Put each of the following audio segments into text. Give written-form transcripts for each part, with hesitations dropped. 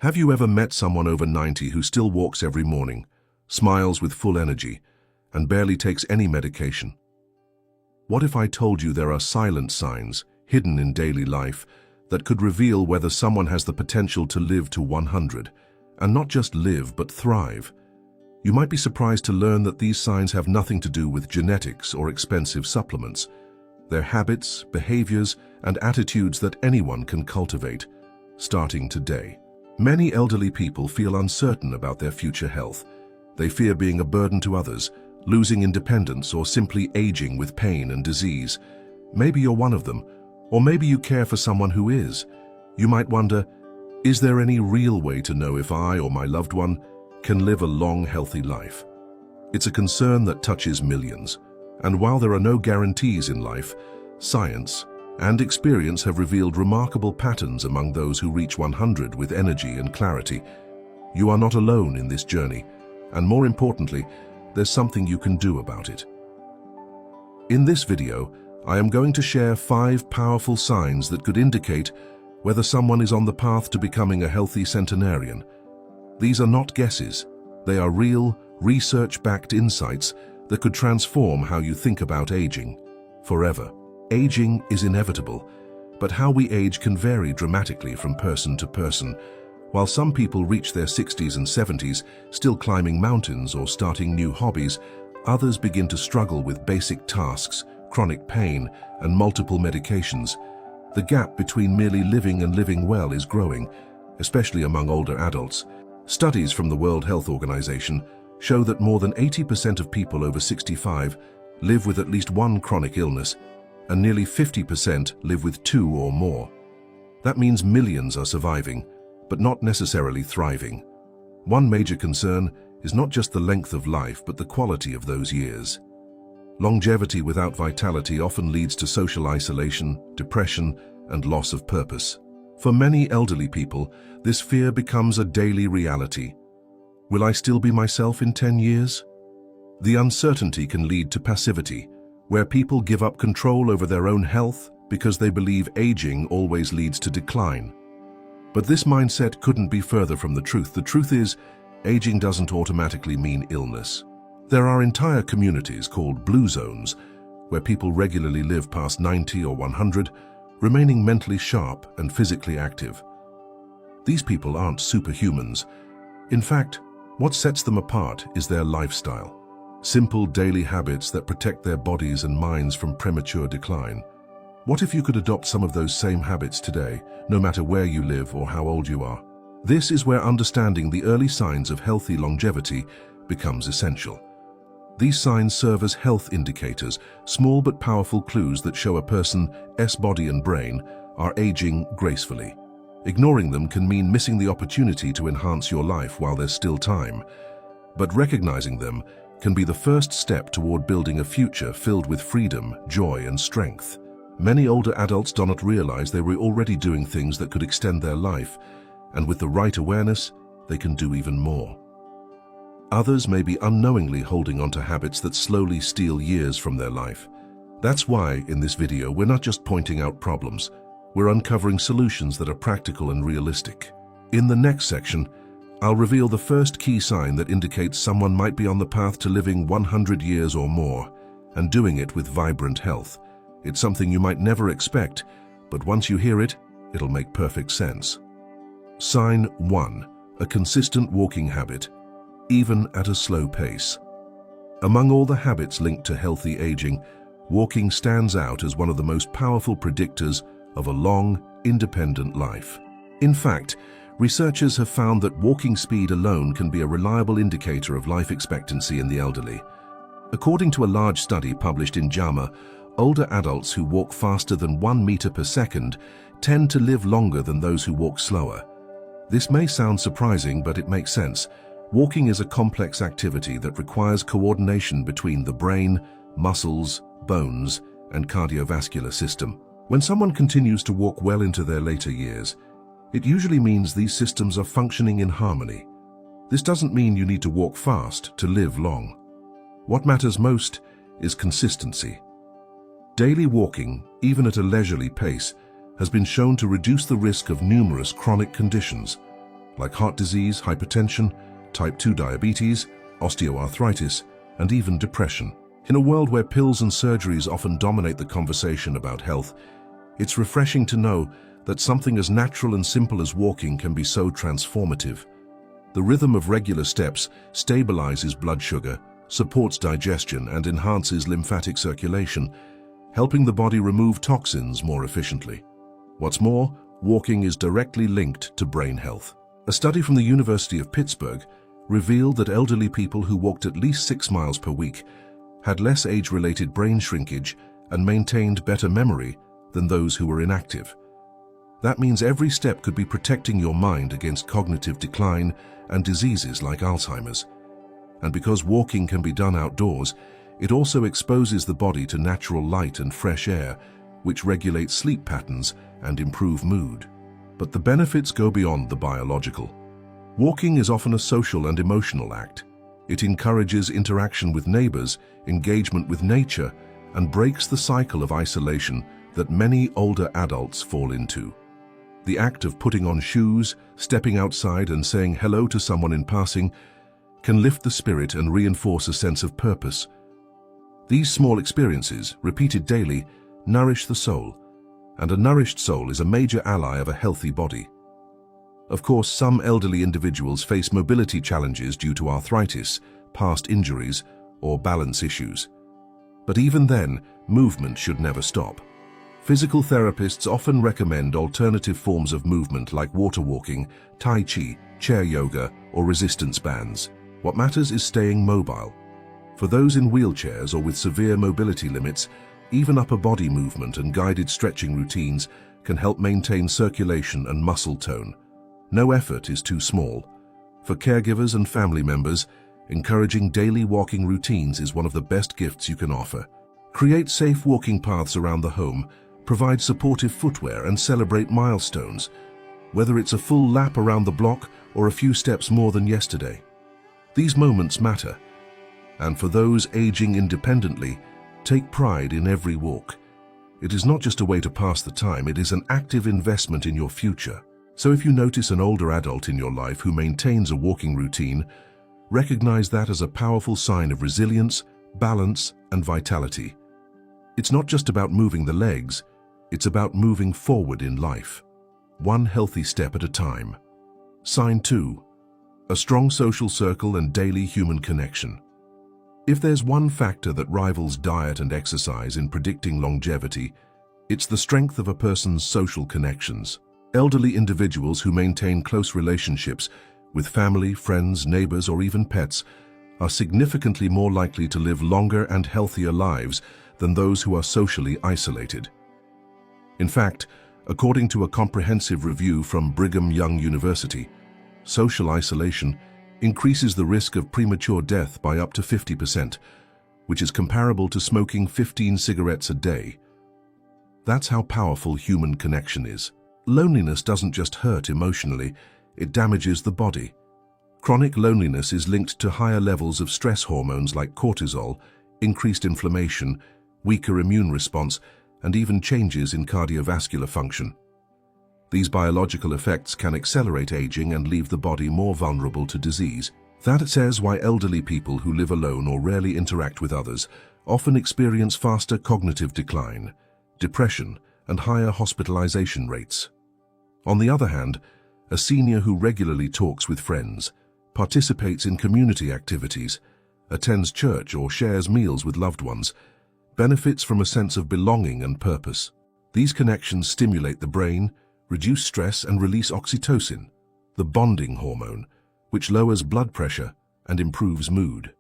Have you ever met someone over 90 who still walks every morning, smiles with full energy, and barely takes any medication? What if I told you there are silent signs, hidden in daily life, that could reveal whether someone has the potential to live to 100, and not just live but thrive? You might be surprised to learn that these signs have nothing to do with genetics or expensive supplements. They're habits, behaviors, and attitudes that anyone can cultivate, starting today. Many elderly people feel uncertain about their future health. They fear being a burden to others, losing independence, or simply aging with pain and disease. Maybe you're one of them, or maybe you care for someone who is. You might wonder, is there any real way to know if I or my loved one can live a long, healthy life? It's a concern that touches millions. And while there are no guarantees in life, science and experience have revealed remarkable patterns among those who reach 100 with energy and clarity. You are not alone in this journey, and more importantly, there's something you can do about it. In this video, I am going to share 5 powerful signs that could indicate whether someone is on the path to becoming a healthy centenarian. These are not guesses. They are real, research-backed insights that could transform how you think about aging forever. Aging is inevitable, but how we age can vary dramatically from person to person. While some people reach their 60s and 70s still climbing mountains or starting new hobbies, others begin to struggle with basic tasks, chronic pain, and multiple medications. The gap between merely living and living well is growing, especially among older adults. Studies from the World Health Organization show that more than 80% of people over 65 live with at least one chronic illness, and nearly 50% live with 2 or more. That means millions are surviving, but not necessarily thriving. One major concern is not just the length of life, but the quality of those years. Longevity without vitality often leads to social isolation, depression, and loss of purpose. For many elderly people, this fear becomes a daily reality. Will I still be myself in 10 years? The uncertainty can lead to passivity, where people give up control over their own health because they believe aging always leads to decline. But this mindset couldn't be further from the truth. The truth is, aging doesn't automatically mean illness. There are entire communities called blue zones, where people regularly live past 90 or 100, remaining mentally sharp and physically active. These people aren't superhumans. In fact, what sets them apart is their lifestyle. Simple daily habits that protect their bodies and minds from premature decline. What if you could adopt some of those same habits today, no matter where you live or how old you are? This is where understanding the early signs of healthy longevity becomes essential. These signs serve as health indicators, small but powerful clues that show a person's body and brain are aging gracefully. Ignoring them can mean missing the opportunity to enhance your life while there's still time. But recognizing them can be the first step toward building a future filled with freedom, joy, and strength. Many older adults do not realize they were already doing things that could extend their life, and with the right awareness, they can do even more. Others may be unknowingly holding on to habits that slowly steal years from their life. That's why, in this video, we're not just pointing out problems, we're uncovering solutions that are practical and realistic. In the next section, I'll reveal the first key sign that indicates someone might be on the path to living 100 years or more, and doing it with vibrant health. It's something you might never expect, but once you hear it, it'll make perfect sense. Sign 1. A consistent walking habit, even at a slow pace. Among all the habits linked to healthy aging, walking stands out as one of the most powerful predictors of a long, independent life. In fact, researchers have found that walking speed alone can be a reliable indicator of life expectancy in the elderly. According to a large study published in JAMA, older adults who walk faster than 1 meter per second tend to live longer than those who walk slower. This may sound surprising, but it makes sense. Walking is a complex activity that requires coordination between the brain, muscles, bones, and cardiovascular system. When someone continues to walk well into their later years, it usually means these systems are functioning in harmony. This doesn't mean you need to walk fast to live long. What matters most is consistency. Daily walking, even at a leisurely pace, has been shown to reduce the risk of numerous chronic conditions. like heart disease, hypertension, type 2 diabetes, osteoarthritis, and even depression. In a world where pills and surgeries often dominate the conversation about health, it's refreshing to know that something as natural and simple as walking can be so transformative. The rhythm of regular steps stabilizes blood sugar, supports digestion, and enhances lymphatic circulation, helping the body remove toxins more efficiently. What's more, walking is directly linked to brain health. A study from the University of Pittsburgh revealed that elderly people who walked at least 6 miles per week had less age-related brain shrinkage and maintained better memory than those who were inactive. That means every step could be protecting your mind against cognitive decline and diseases like Alzheimer's. And because walking can be done outdoors, it also exposes the body to natural light and fresh air, which regulates sleep patterns and improve mood. But the benefits go beyond the biological. Walking is often a social and emotional act. It encourages interaction with neighbors, engagement with nature, and breaks the cycle of isolation that many older adults fall into. The act of putting on shoes, stepping outside, and saying hello to someone in passing can lift the spirit and reinforce a sense of purpose. These small experiences, repeated daily, nourish the soul, and a nourished soul is a major ally of a healthy body. Of course, some elderly individuals face mobility challenges due to arthritis, past injuries, or balance issues. But even then, movement should never stop. Physical therapists often recommend alternative forms of movement like water walking, tai chi, chair yoga, or resistance bands. What matters is staying mobile. For those in wheelchairs or with severe mobility limits, even upper body movement and guided stretching routines can help maintain circulation and muscle tone. No effort is too small. For caregivers and family members, encouraging daily walking routines is one of the best gifts you can offer. Create safe walking paths around the home, provide supportive footwear, and celebrate milestones, whether it's a full lap around the block or a few steps more than yesterday. These moments matter. And for those aging independently, take pride in every walk. It is not just a way to pass the time, it is an active investment in your future. So if you notice an older adult in your life who maintains a walking routine, recognize that as a powerful sign of resilience, balance, and vitality. It's not just about moving the legs, it's about moving forward in life, one healthy step at a time. Sign 2. A strong social circle and daily human connection. If there's one factor that rivals diet and exercise in predicting longevity, it's the strength of a person's social connections. Elderly individuals who maintain close relationships with family, friends, neighbors, or even pets are significantly more likely to live longer and healthier lives than those who are socially isolated. In fact, according to a comprehensive review from Brigham Young University, social isolation increases the risk of premature death by up to 50%, which is comparable to smoking 15 cigarettes a day. That's how powerful human connection is. Loneliness doesn't just hurt emotionally, it damages the body. Chronic loneliness is linked to higher levels of stress hormones like cortisol, increased inflammation, weaker immune response, and even changes in cardiovascular function. These biological effects can accelerate aging and leave the body more vulnerable to disease. That says why elderly people who live alone or rarely interact with others often experience faster cognitive decline, depression, and higher hospitalization rates. On the other hand, a senior who regularly talks with friends, participates in community activities, attends church, or shares meals with loved ones, benefits from a sense of belonging and purpose. These connections stimulate the brain, reduce stress, and release oxytocin, the bonding hormone, which lowers blood pressure and improves mood.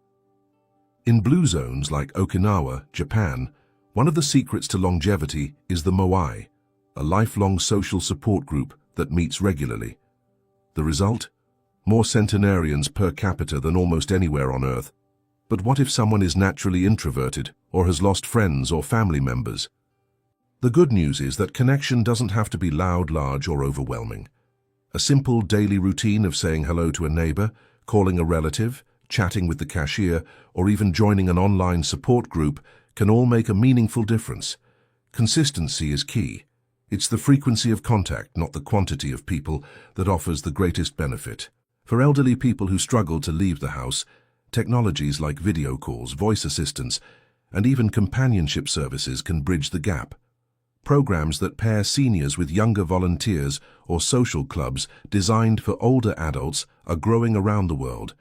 In blue zones like Okinawa, Japan, one of the secrets to longevity is the Moai, a lifelong social support group that meets regularly. The result? More centenarians per capita than almost anywhere on Earth. But what if someone is naturally introverted or has lost friends or family members? The good news is that connection doesn't have to be loud, large, or overwhelming. A simple daily routine of saying hello to a neighbor, calling a relative, chatting with the cashier, or even joining an online support group can all make a meaningful difference. Consistency is key. It's the frequency of contact, not the quantity of people, that offers the greatest benefit. For elderly people who struggle to leave the house, technologies like video calls, voice assistants, and even companionship services can bridge the gap. Programs that pair seniors with younger volunteers or social clubs designed for older adults are growing around the world.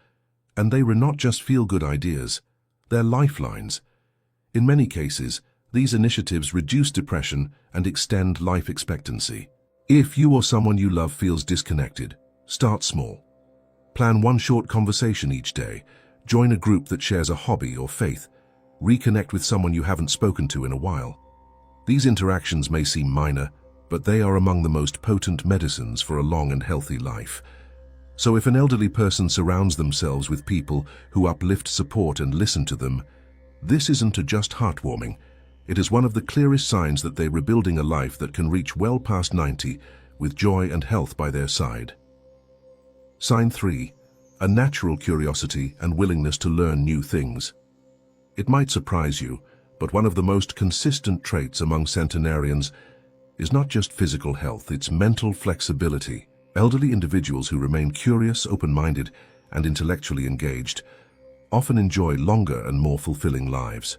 And they are not just feel-good ideas, they're lifelines. In many cases, these initiatives reduce depression and extend life expectancy. If you or someone you love feels disconnected, start small. Plan one short conversation each day, join a group that shares a hobby or faith, reconnect with someone you haven't spoken to in a while. These interactions may seem minor, but they are among the most potent medicines for a long and healthy life. So if an elderly person surrounds themselves with people who uplift, support, and listen to them, this isn't just heartwarming. It is one of the clearest signs that they're rebuilding a life that can reach well past 90 with joy and health by their side. Sign 3. A natural curiosity and willingness to learn new things. It might surprise you, but one of the most consistent traits among centenarians is not just physical health, it's mental flexibility. Elderly individuals who remain curious, open-minded, and intellectually engaged often enjoy longer and more fulfilling lives.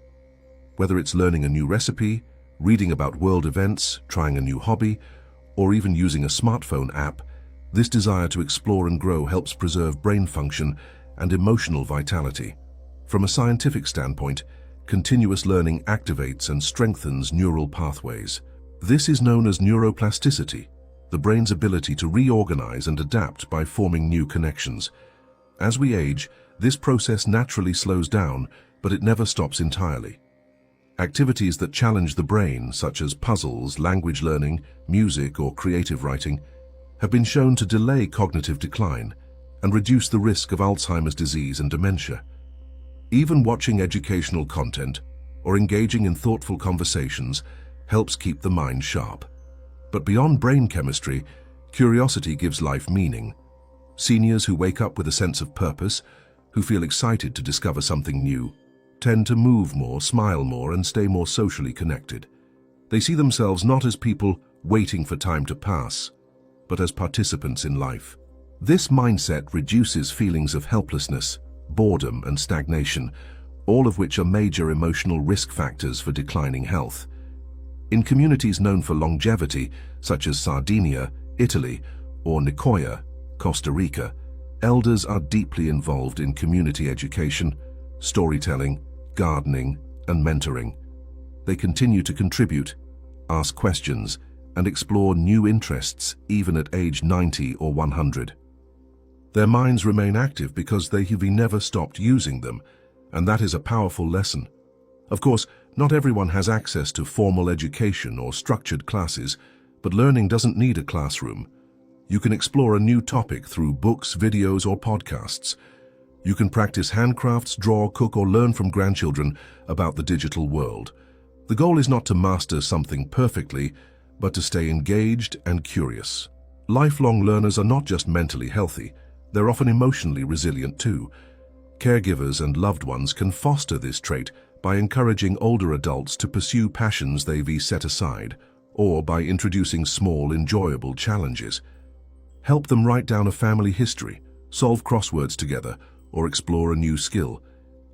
Whether it's learning a new recipe, reading about world events, trying a new hobby, or even using a smartphone app, this desire to explore and grow helps preserve brain function and emotional vitality. From a scientific standpoint, continuous learning activates and strengthens neural pathways. This is known as neuroplasticity, the brain's ability to reorganize and adapt by forming new connections. As we age, this process naturally slows down, but it never stops entirely. Activities that challenge the brain, such as puzzles, language learning, music, or creative writing, have been shown to delay cognitive decline and reduce the risk of Alzheimer's disease and dementia. Even watching educational content or engaging in thoughtful conversations helps keep the mind sharp. But beyond brain chemistry, curiosity gives life meaning. Seniors who wake up with a sense of purpose, who feel excited to discover something new, tend to move more, smile more, and stay more socially connected. They see themselves not as people waiting for time to pass, but as participants in life. This mindset reduces feelings of helplessness, boredom, and stagnation, all of which are major emotional risk factors for declining health. In communities known for longevity, such as Sardinia, Italy, or Nicoya, Costa Rica, elders are deeply involved in community education, storytelling, gardening, and mentoring. They continue to contribute, ask questions, and explore new interests even at age 90 or 100. Their minds remain active because they have never stopped using them, and that is a powerful lesson. Of course, not everyone has access to formal education or structured classes, but learning doesn't need a classroom. You can explore a new topic through books, videos, or podcasts. You can practice handcrafts, draw, cook, or learn from grandchildren about the digital world. The goal is not to master something perfectly, but to stay engaged and curious. Lifelong learners are not just mentally healthy, they're often emotionally resilient too. Caregivers and loved ones can foster this trait by encouraging older adults to pursue passions they've set aside, or by introducing small, enjoyable challenges. Help them write down a family history, solve crosswords together, or explore a new skill.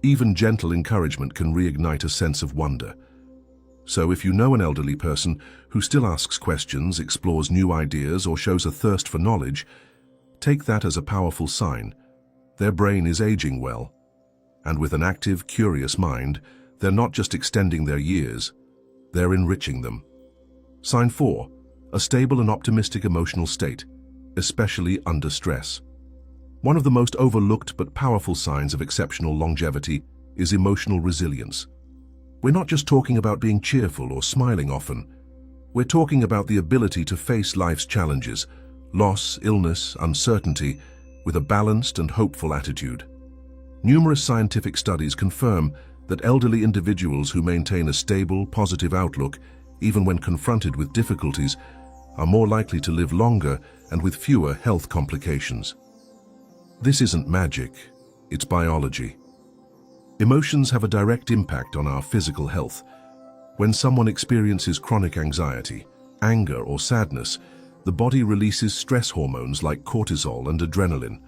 Even gentle encouragement can reignite a sense of wonder. So if you know an elderly person who still asks questions, explores new ideas, or shows a thirst for knowledge, take that as a powerful sign. Their brain is aging well. And with an active, curious mind, they're not just extending their years, they're enriching them. Sign 4. A stable and optimistic emotional state, especially under stress. One of the most overlooked but powerful signs of exceptional longevity is emotional resilience. We're not just talking about being cheerful or smiling often. We're talking about the ability to face life's challenges, loss, illness, uncertainty, with a balanced and hopeful attitude. Numerous scientific studies confirm that elderly individuals who maintain a stable, positive outlook, even when confronted with difficulties, are more likely to live longer and with fewer health complications. This isn't magic, it's biology. Emotions have a direct impact on our physical health. When someone experiences chronic anxiety, anger or sadness, the body releases stress hormones like cortisol and adrenaline.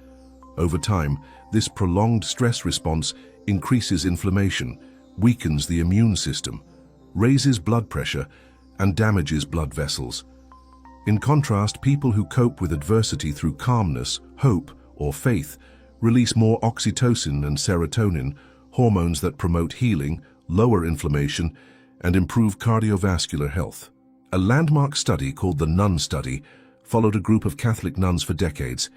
Over time, this prolonged stress response increases inflammation, weakens the immune system, raises blood pressure, and damages blood vessels. In contrast, people who cope with adversity through calmness, hope, or faith release more oxytocin and serotonin, hormones that promote healing, lower inflammation, and improve cardiovascular health. A landmark study called the Nun Study followed a group of Catholic nuns for decades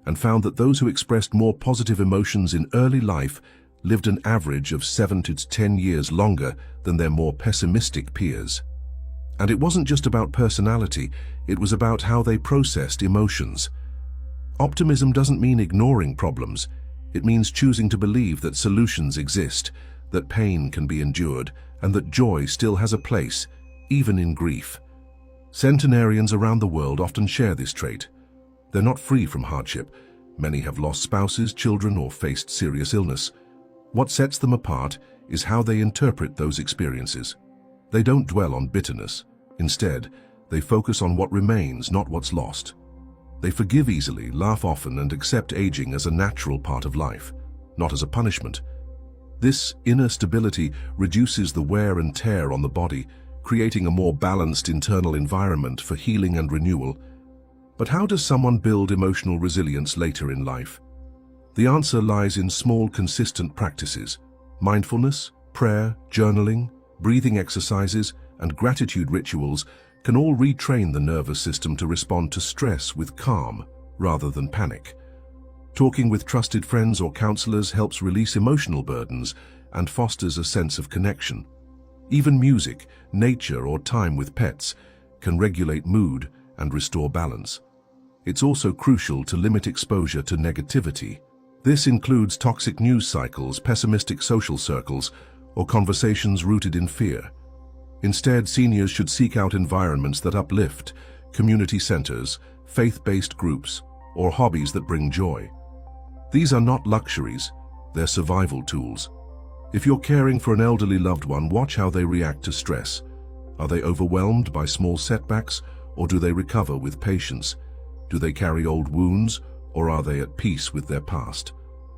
and found that those who expressed more positive emotions in early life lived an average of 7 to 10 years longer than their more pessimistic peers. And it wasn't just about personality, it was about how they processed emotions. Optimism doesn't mean ignoring problems. It means choosing to believe that solutions exist, that pain can be endured, and that joy still has a place, even in grief. Centenarians around the world often share this trait. They're not free from hardship. Many have lost spouses, children, or faced serious illness. What sets them apart is how they interpret those experiences. They don't dwell on bitterness. Instead, they focus on what remains, not what's lost. They forgive easily, laugh often, and accept aging as a natural part of life, not as a punishment. This inner stability reduces the wear and tear on the body, creating a more balanced internal environment for healing and renewal. But how does someone build emotional resilience later in life? The answer lies in small, consistent practices. Mindfulness, prayer, journaling, breathing exercises, and gratitude rituals can all retrain the nervous system to respond to stress with calm rather than panic. Talking with trusted friends or counselors helps release emotional burdens and fosters a sense of connection. Even music, nature, or time with pets can regulate mood and restore balance. It's also crucial to limit exposure to negativity. This includes toxic news cycles, pessimistic social circles, or conversations rooted in fear. Instead, seniors should seek out environments that uplift, community centers, faith-based groups, or hobbies that bring joy. These are not luxuries, they're survival tools. If you're caring for an elderly loved one, watch how they react to stress. Are they overwhelmed by small setbacks, or do they recover with patience? Do they carry old wounds, or are they at peace with their past?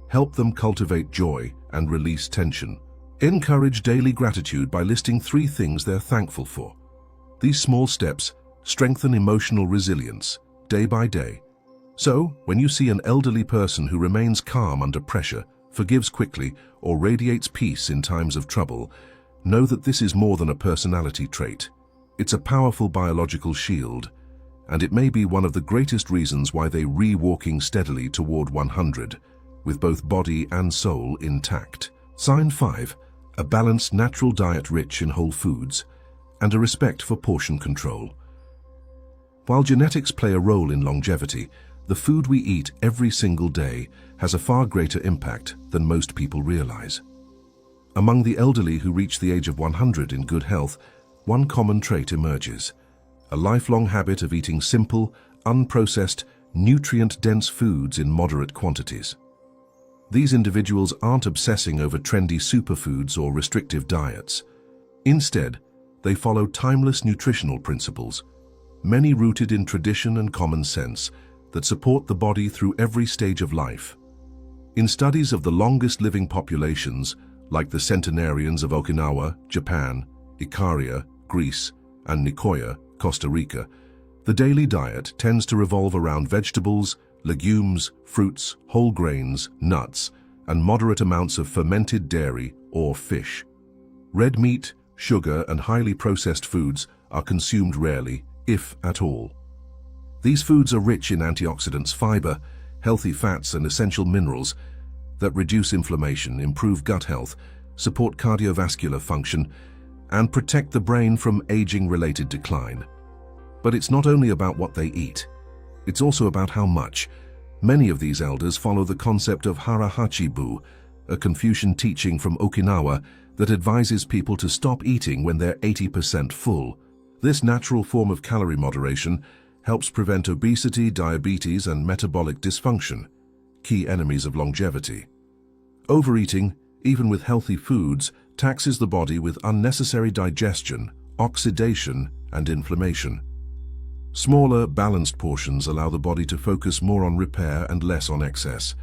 Help them cultivate joy and release tension. Encourage daily gratitude by listing 3 things they're thankful for. These small steps strengthen emotional resilience day by day. So, when you see an elderly person who remains calm under pressure, forgives quickly, or radiates peace in times of trouble, know that this is more than a personality trait. It's a powerful biological shield, and it may be one of the greatest reasons why they're walking steadily toward 100, with both body and soul intact. Sign 5. A balanced natural diet rich in whole foods, and a respect for portion control. While genetics play a role in longevity, the food we eat every single day has a far greater impact than most people realize. Among the elderly who reach the age of 100 in good health, one common trait emerges: a lifelong habit of eating simple, unprocessed, nutrient-dense foods in moderate quantities. These individuals aren't obsessing over trendy superfoods or restrictive diets. Instead, they follow timeless nutritional principles, many rooted in tradition and common sense, that support the body through every stage of life. In studies of the longest living populations, like the centenarians of Okinawa, Japan, Ikaria, Greece, and Nicoya, Costa Rica, the daily diet tends to revolve around vegetables, legumes, fruits, whole grains, nuts, and moderate amounts of fermented dairy or fish. Red meat, sugar, and highly processed foods are consumed rarely, if at all. These foods are rich in antioxidants, fiber, healthy fats, and essential minerals that reduce inflammation, improve gut health, support cardiovascular function, and protect the brain from aging-related decline. But it's not only about what they eat. It's also about how much. Many of these elders follow the concept of hara-hachi-bu, a Confucian teaching from Okinawa that advises people to stop eating when they're 80% full. This natural form of calorie moderation helps prevent obesity, diabetes, and metabolic dysfunction, key enemies of longevity. Overeating, even with healthy foods, taxes the body with unnecessary digestion, oxidation, and inflammation. Smaller, balanced portions allow the body to focus more on repair and less on excess.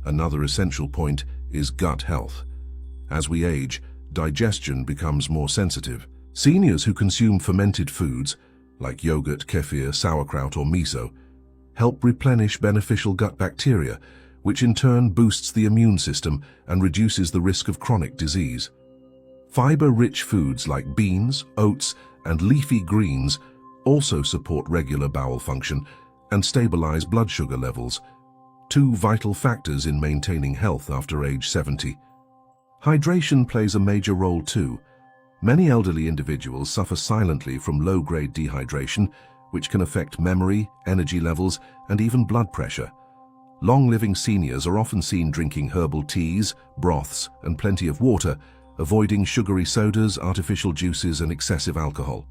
Another essential point is gut health. As we age, digestion becomes more sensitive. Seniors who consume fermented foods, like yogurt, kefir, sauerkraut, or miso, help replenish beneficial gut bacteria, which in turn boosts the immune system and reduces the risk of chronic disease. Fiber-rich foods like beans, oats, and leafy greens also support regular bowel function and stabilize blood sugar levels, two vital factors in maintaining health after age 70. Hydration plays a major role too. Many elderly individuals suffer silently from low-grade dehydration, which can affect memory, energy levels, and even blood pressure. Long-living seniors are often seen drinking herbal teas, broths, and plenty of water, avoiding sugary sodas, artificial juices, and excessive alcohol.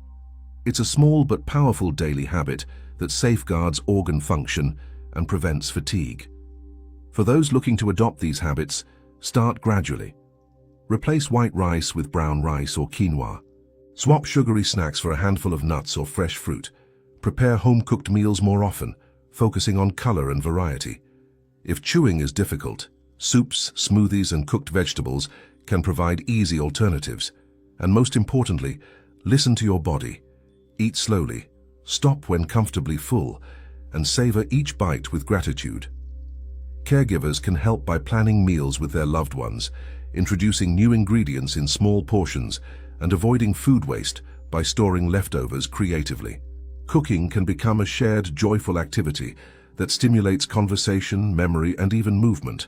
It's a small but powerful daily habit that safeguards organ function and prevents fatigue. For those looking to adopt these habits, start gradually. Replace white rice with brown rice or quinoa. Swap sugary snacks for a handful of nuts or fresh fruit. Prepare home-cooked meals more often, focusing on color and variety. If chewing is difficult, soups, smoothies, and cooked vegetables can provide easy alternatives. And most importantly, listen to your body. Eat slowly, stop when comfortably full, and savor each bite with gratitude. Caregivers can help by planning meals with their loved ones, introducing new ingredients in small portions, and avoiding food waste by storing leftovers creatively. Cooking can become a shared, joyful activity that stimulates conversation, memory, and even movement.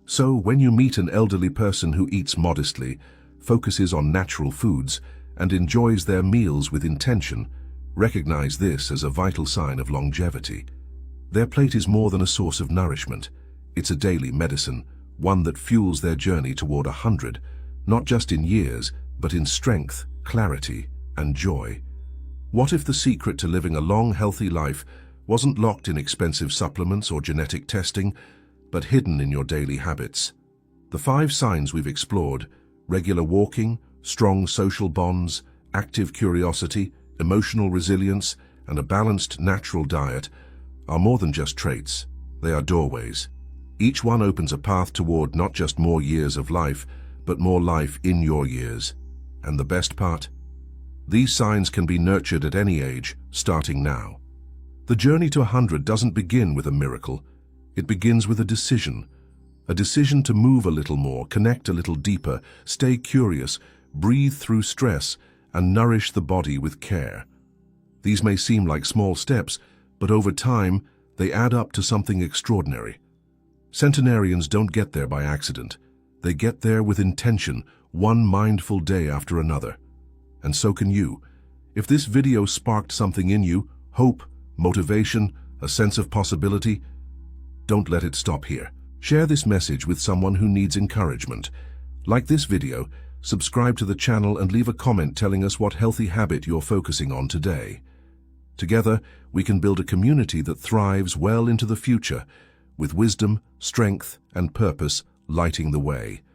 So when you meet an elderly person who eats modestly, focuses on natural foods, and enjoys their meals with intention, recognize this as a vital sign of longevity. Their plate is more than a source of nourishment. It's a daily medicine, one that fuels their journey toward 100, not just in years, but in strength, clarity, and joy. What if the secret to living a long, healthy life wasn't locked in expensive supplements or genetic testing, but hidden in your daily habits? The 5 signs we've explored, regular walking, strong social bonds, active curiosity, emotional resilience, and a balanced natural diet, are more than just traits. They are doorways. Each one opens a path toward not just more years of life, but more life in your years. And the best part? These signs can be nurtured at any age, starting now. The journey to 100 doesn't begin with a miracle. It begins with a decision to move a little more, connect a little deeper, stay curious, breathe through stress, and nourish the body with care. These may seem like small steps, but over time, they add up to something extraordinary. Centenarians don't get there by accident. They get there with intention, one mindful day after another. And so can you. If this video sparked something in you, hope, motivation, a sense of possibility, don't let it stop here. Share this message with someone who needs encouragement. Like this video, subscribe to the channel and leave a comment telling us what healthy habit you're focusing on today. Together, we can build a community that thrives well into the future, with wisdom, strength, and purpose lighting the way.